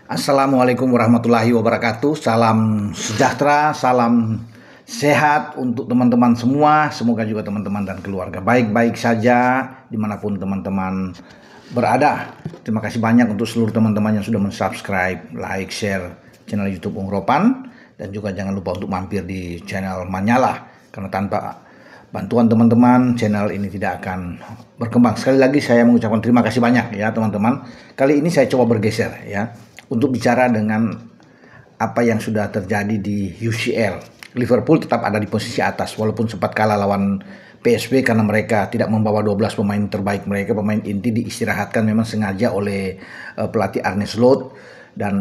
Assalamualaikum warahmatullahi wabarakatuh. Salam sejahtera, salam sehat untuk teman-teman semua. Semoga juga teman-teman dan keluarga baik-baik saja dimanapun teman-teman berada. Terima kasih banyak untuk seluruh teman-teman yang sudah mensubscribe, like, share channel YouTube Ung Ropan. Dan juga jangan lupa untuk mampir di channel Manyala. Karena tanpa bantuan teman-teman, channel ini tidak akan berkembang. Sekali lagi saya mengucapkan terima kasih banyak ya teman-teman. Kali ini saya coba bergeser ya, untuk bicara dengan apa yang sudah terjadi di UCL. Liverpool tetap ada di posisi atas walaupun sempat kalah lawan PSV karena mereka tidak membawa 12 pemain terbaik mereka. Pemain inti diistirahatkan memang sengaja oleh pelatih Arne Slot, dan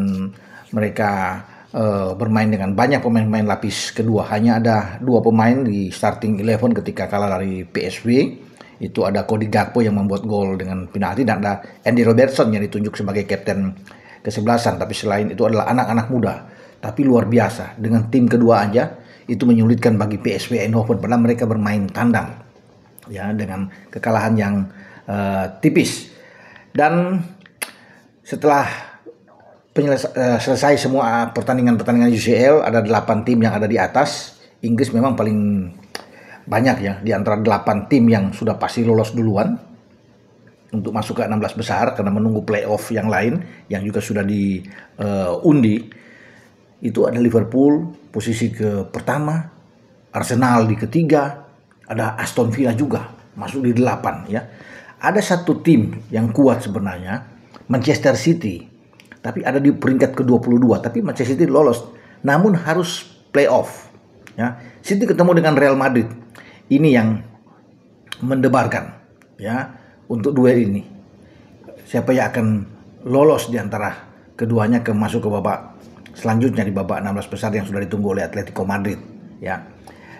mereka bermain dengan banyak pemain-pemain lapis kedua. Hanya ada 2 pemain di starting 11 ketika kalah dari PSV. Itu ada Cody Gakpo yang membuat gol dengan penalti, dan ada Andy Robertson yang ditunjuk sebagai kapten kesebelasan. Tapi selain itu adalah anak-anak muda, tapi luar biasa. Dengan tim kedua aja itu menyulitkan bagi PSV Eindhoven, padahal mereka bermain tandang ya dengan kekalahan yang tipis. Dan setelah selesai semua pertandingan UCL, ada 8 tim yang ada di atas. Inggris memang paling banyak ya, di antara 8 tim yang sudah pasti lolos duluan untuk masuk ke 16 besar karena menunggu playoff yang lain yang juga sudah diundi. Itu ada Liverpool posisi ke pertama, Arsenal di ketiga, ada Aston Villa juga masuk di 8 ya. Ada satu tim yang kuat sebenarnya, Manchester City, tapi ada di peringkat ke-22, tapi Manchester City lolos namun harus playoff ya. City ketemu dengan Real Madrid. Ini yang mendebarkan ya untuk duel ini. Siapa yang akan lolos di antara keduanya masuk ke babak selanjutnya, di babak 16 besar yang sudah ditunggu oleh Atletico Madrid ya.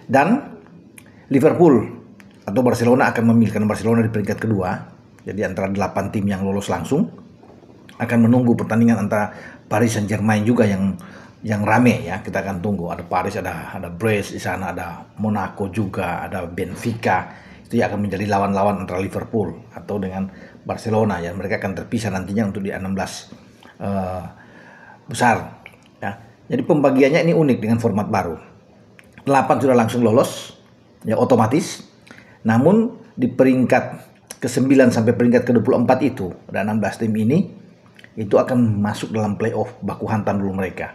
Dan Liverpool atau Barcelona akan memilih, karena Barcelona di peringkat kedua. Jadi antara 8 tim yang lolos langsung akan menunggu pertandingan antara Paris Saint-Germain juga yang rame ya. Kita akan tunggu, ada Paris, ada Brest di sana, ada Monaco juga, ada Benfica. Itu yang akan menjadi lawan-lawan antara Liverpool atau dengan Barcelona ya. Mereka akan terpisah nantinya untuk di 16 besar ya. Jadi pembagiannya ini unik dengan format baru. 8 sudah langsung lolos ya otomatis. Namun di peringkat ke-9 sampai peringkat ke-24 itu ada 16 tim ini, itu akan masuk dalam playoff, baku hantam dulu mereka.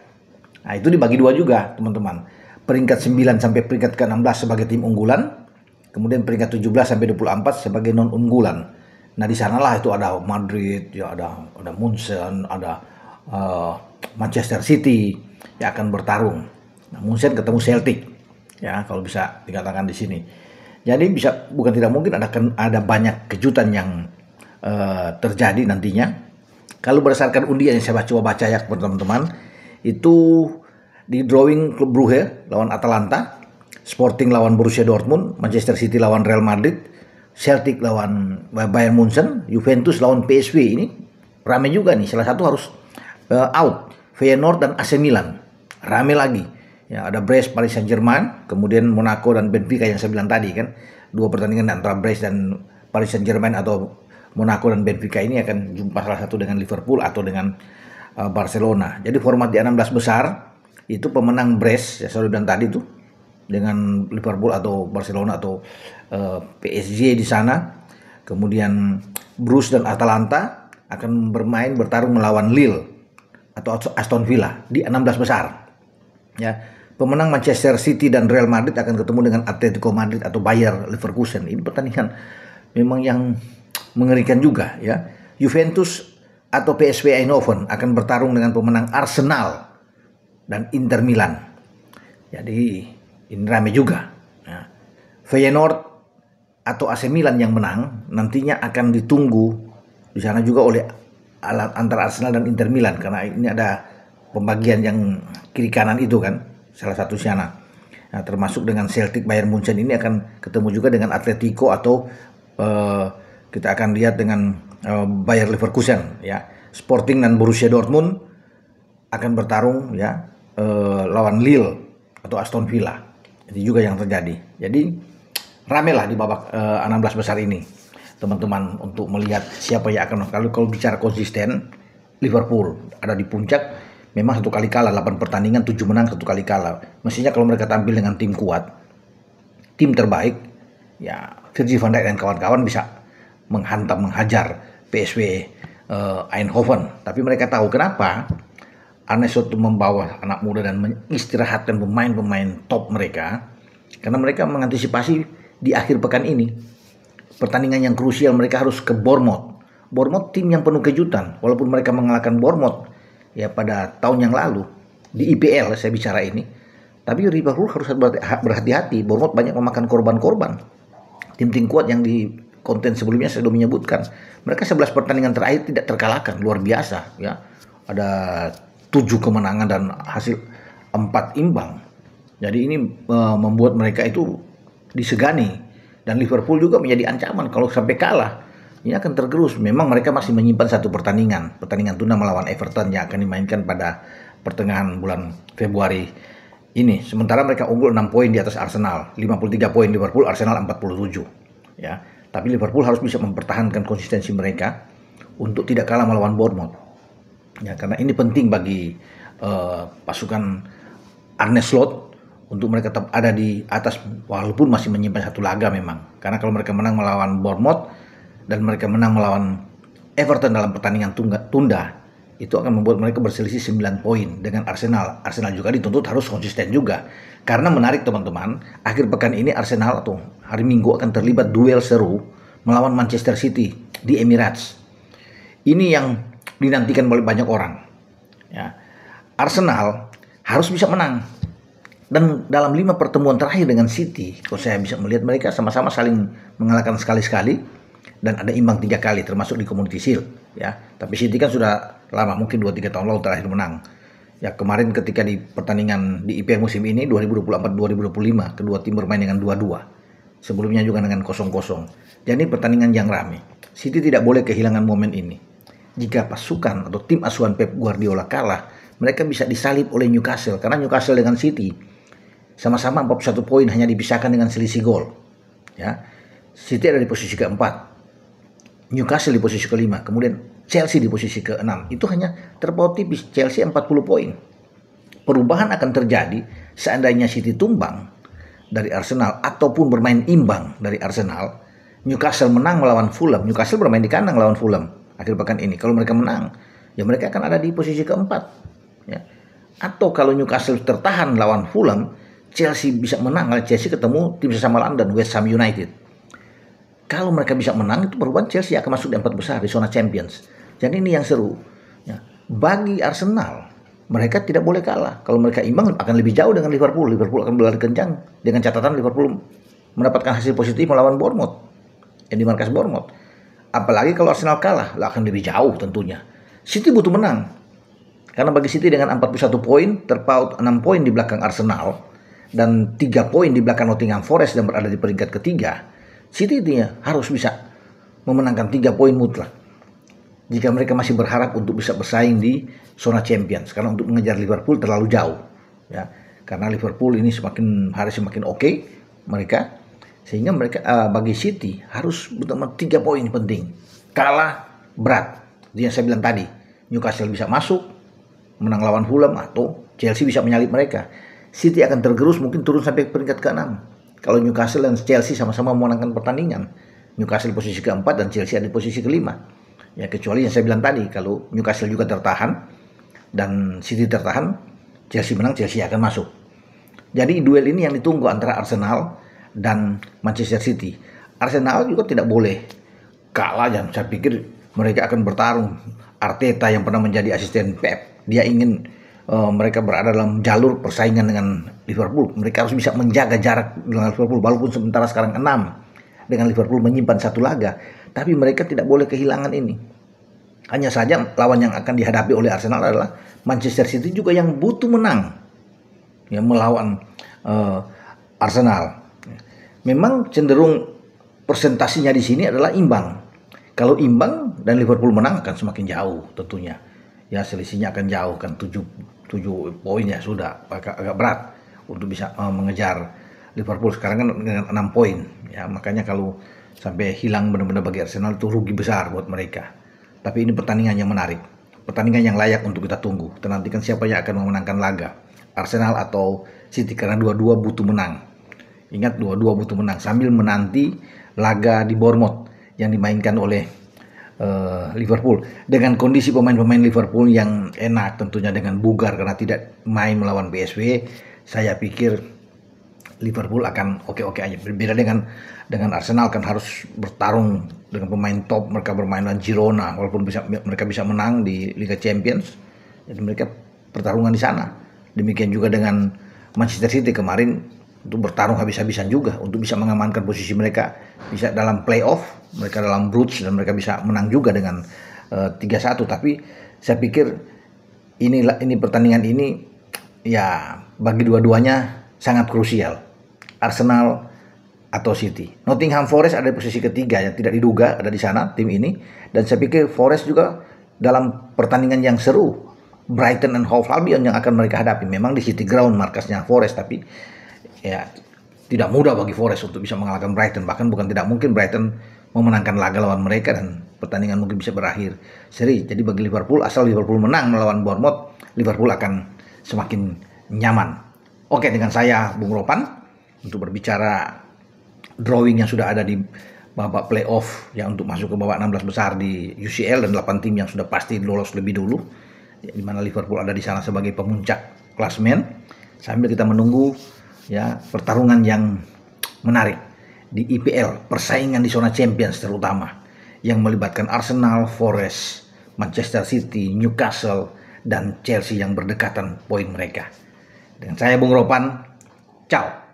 Nah, itu dibagi 2 juga, teman-teman. Peringkat 9 sampai peringkat ke-16 sebagai tim unggulan, kemudian peringkat 17 sampai 24 sebagai non unggulan. Nah, di sanalah itu ada Madrid, ya ada Munchen, ada Manchester City yang akan bertarung. Nah, Munchen ketemu Celtic. Ya, kalau bisa dikatakan di sini. Jadi bukan tidak mungkin ada banyak kejutan yang terjadi nantinya. Kalau berdasarkan undian yang saya coba baca ya teman-teman, itu di drawing klub Brugge lawan Atalanta, Sporting lawan Borussia Dortmund, Manchester City lawan Real Madrid, Celtic lawan Bayern Munchen, Juventus lawan PSV. Ini rame juga nih, salah satu harus out. Feyenoord dan AC Milan rame lagi ya. Ada Brest, Paris Saint-Germain, kemudian Monaco dan Benfica yang saya bilang tadi kan. 2 pertandingan antara Brest dan Paris Saint-Germain atau Monaco dan Benfica ini akan jumpa salah satu dengan Liverpool atau dengan Barcelona. Jadi format di 16 besar itu pemenang Brest ya, saya bilang tadi tuh, dengan Liverpool atau Barcelona atau PSG di sana. Kemudian Bruges dan Atalanta akan bertarung melawan Lille atau Aston Villa di 16 besar. Ya, pemenang Manchester City dan Real Madrid akan ketemu dengan Atletico Madrid atau Bayer Leverkusen. Ini pertandingan memang yang mengerikan juga ya. Juventus atau PSV Eindhoven akan bertarung dengan pemenang Arsenal dan Inter Milan. Jadi ini ramai juga ya. Feyenoord atau AC Milan yang menang nantinya akan ditunggu di sana juga oleh antara Arsenal dan Inter Milan, karena ini ada pembagian yang kiri kanan itu kan, salah satu sana. Nah, termasuk dengan Celtic Bayern Munchen ini akan ketemu juga dengan Atletico atau kita akan lihat dengan Bayer Leverkusen ya. Sporting dan Borussia Dortmund akan bertarung ya lawan Lille atau Aston Villa. Itu juga yang terjadi. Jadi ramelah di babak 16 besar ini, teman-teman, untuk melihat siapa yang akan. Kalau bicara konsisten Liverpool ada di puncak, memang 1 kali kalah, 8 pertandingan 7 menang 1 kali kalah. Mestinya kalau mereka tampil dengan tim kuat, tim terbaik, ya Virgil van Dijk dan kawan-kawan bisa menghajar PSV Eindhoven. Tapi mereka tahu kenapa Arne Slot membawa anak muda dan mengistirahatkan pemain-pemain top mereka, karena mereka mengantisipasi di akhir pekan ini pertandingan yang krusial. Mereka harus ke Bournemouth. Bournemouth tim yang penuh kejutan, walaupun mereka mengalahkan Bournemouth ya pada tahun yang lalu di IPL saya bicara ini. Tapi Liverpool harus berhati-hati. Bournemouth banyak memakan korban-korban. Tim-tim kuat yang di konten sebelumnya saya sudah menyebutkan, mereka 11 pertandingan terakhir tidak terkalahkan, luar biasa ya. Ada 7 kemenangan dan hasil 4 imbang. Jadi ini membuat mereka itu disegani, dan Liverpool juga menjadi ancaman kalau sampai kalah. Ini akan tergerus. Memang mereka masih menyimpan 1 pertandingan tunda melawan Everton yang akan dimainkan pada pertengahan bulan Februari ini. Sementara mereka unggul 6 poin di atas Arsenal, 53 poin Liverpool, Arsenal 47 ya. Tapi Liverpool harus bisa mempertahankan konsistensi mereka untuk tidak kalah melawan Bournemouth ya, karena ini penting bagi pasukan Arne Slot untuk mereka tetap ada di atas walaupun masih menyimpan 1 laga memang. Karena kalau mereka menang melawan Bournemouth dan mereka menang melawan Everton dalam pertandingan tunda, itu akan membuat mereka berselisih 9 poin dengan Arsenal. Arsenal juga dituntut harus konsisten juga. Karena menarik teman-teman, akhir pekan ini Arsenal atau hari Minggu akan terlibat duel seru melawan Manchester City di Emirates. Ini yang dinantikan oleh banyak orang. Ya. Arsenal harus bisa menang. Dan dalam 5 pertemuan terakhir dengan City, kalau saya bisa melihat mereka sama-sama saling mengalahkan sekali-sekali dan ada imbang 3 kali termasuk di Community Shield ya. Tapi City kan sudah lama, mungkin 2-3 tahun lalu terakhir menang. Ya kemarin ketika di pertandingan di IPL musim ini 2024-2025 kedua tim bermain dengan 2-2. Sebelumnya juga dengan 0-0. Jadi pertandingan yang ramai. City tidak boleh kehilangan momen ini. Jika pasukan atau tim asuhan Pep Guardiola kalah, mereka bisa disalib oleh Newcastle, karena Newcastle dengan City sama-sama 41 poin, hanya dipisahkan dengan selisih gol. Ya. City ada di posisi keempat, Newcastle di posisi kelima, kemudian Chelsea di posisi keenam. Itu hanya terpaut tipis, Chelsea 40 poin. Perubahan akan terjadi seandainya City tumbang dari Arsenal ataupun bermain imbang dari Arsenal. Newcastle menang melawan Fulham, Newcastle bermain di kandang lawan Fulham akhir pekan ini. Kalau mereka menang, ya mereka akan ada di posisi keempat. Ya. Atau kalau Newcastle tertahan lawan Fulham, Chelsea bisa menang, Chelsea ketemu tim sesama London, West Ham United. Kalau mereka bisa menang, itu perubahan Chelsea akan masuk di 4 besar di zona Champions. Jadi ini yang seru. Ya. Bagi Arsenal, mereka tidak boleh kalah. Kalau mereka imbang akan lebih jauh dengan Liverpool. Liverpool akan berlari kencang. Dengan catatan Liverpool mendapatkan hasil positif melawan Bournemouth, yang di markas Bournemouth. Apalagi kalau Arsenal kalah, akan lebih jauh tentunya. City butuh menang. Karena bagi City dengan 41 poin, terpaut 6 poin di belakang Arsenal, dan 3 poin di belakang Nottingham Forest yang berada di peringkat ketiga, City harus bisa memenangkan 3 poin mutlak jika mereka masih berharap untuk bisa bersaing di zona Champions. Karena untuk mengejar Liverpool terlalu jauh ya. Karena Liverpool ini semakin hari semakin oke mereka, sehingga mereka bagi City harus betul-betul 3 poin penting. Kalah berat, yang saya bilang tadi, Newcastle bisa masuk menang lawan Fulham atau Chelsea bisa menyalip mereka. City akan tergerus, mungkin turun sampai peringkat ke-6 kalau Newcastle dan Chelsea sama-sama memenangkan pertandingan. Newcastle posisi keempat dan Chelsea ada di posisi kelima. Ya kecuali yang saya bilang tadi, kalau Newcastle juga tertahan dan City tertahan, Chelsea menang, Chelsea akan masuk. Jadi duel ini yang ditunggu antara Arsenal dan Manchester City. Arsenal juga tidak boleh kalah, dan saya pikir mereka akan bertarung. Arteta yang pernah menjadi asisten Pep, dia ingin mereka berada dalam jalur persaingan dengan Liverpool. Mereka harus bisa menjaga jarak dengan Liverpool, walaupun sementara sekarang 6 dengan Liverpool menyimpan 1 laga, tapi mereka tidak boleh kehilangan ini. Hanya saja lawan yang akan dihadapi oleh Arsenal adalah Manchester City juga yang butuh menang ya, melawan Arsenal. Memang cenderung persentasinya di sini adalah imbang. Kalau imbang dan Liverpool menang akan semakin jauh tentunya. Ya selisihnya akan jauh, kan 7 poin ya, sudah agak berat untuk bisa mengejar Liverpool. Sekarang kan dengan 6 poin ya, makanya kalau sampai hilang benar-benar bagi Arsenal itu rugi besar buat mereka. Tapi ini pertandingan yang menarik. pertandingan yang layak untuk kita tunggu. Kita nantikan siapa yang akan memenangkan laga, Arsenal atau City, karena dua-dua butuh menang. Ingat, dua-dua butuh menang sambil menanti laga di Bournemouth yang dimainkan oleh Liverpool dengan kondisi pemain-pemain Liverpool yang enak, tentunya dengan bugar karena tidak main melawan PSV. Saya pikir Liverpool akan oke-oke aja. Berbeda dengan Arsenal, kan harus bertarung dengan pemain top. Mereka bermain lawan Girona, walaupun mereka bisa menang di Liga Champions. Jadi mereka pertarungan di sana. Demikian juga dengan Manchester City kemarin, untuk bertarung habis-habisan juga untuk bisa mengamankan posisi mereka, bisa dalam playoff, mereka dalam Bruges, dan mereka bisa menang juga dengan 3-1. Tapi saya pikir ini pertandingan ini ya bagi dua-duanya sangat krusial, Arsenal atau City. Nottingham Forest ada di posisi ketiga yang tidak diduga ada di sana tim ini, dan saya pikir Forest juga dalam pertandingan yang seru. Brighton and Hove Albion yang akan mereka hadapi. Memang di City Ground markasnya Forest, tapi ya tidak mudah bagi Forest untuk bisa mengalahkan Brighton. Bahkan bukan tidak mungkin Brighton memenangkan laga lawan mereka dan pertandingan mungkin bisa berakhir seri. Jadi bagi Liverpool, asal Liverpool menang melawan Bournemouth, Liverpool akan semakin nyaman. Oke, dengan saya Bung Ropan untuk berbicara drawing yang sudah ada di babak playoff yang untuk masuk ke babak 16 besar di UCL, dan 8 tim yang sudah pasti lolos lebih dulu, di mana Liverpool ada di sana sebagai pemuncak klasemen, sambil kita menunggu ya pertarungan yang menarik di IPL, persaingan di zona Champions terutama yang melibatkan Arsenal, Forest, Manchester City, Newcastle, dan Chelsea yang berdekatan poin mereka. Dengan saya Bung Ropan, ciao.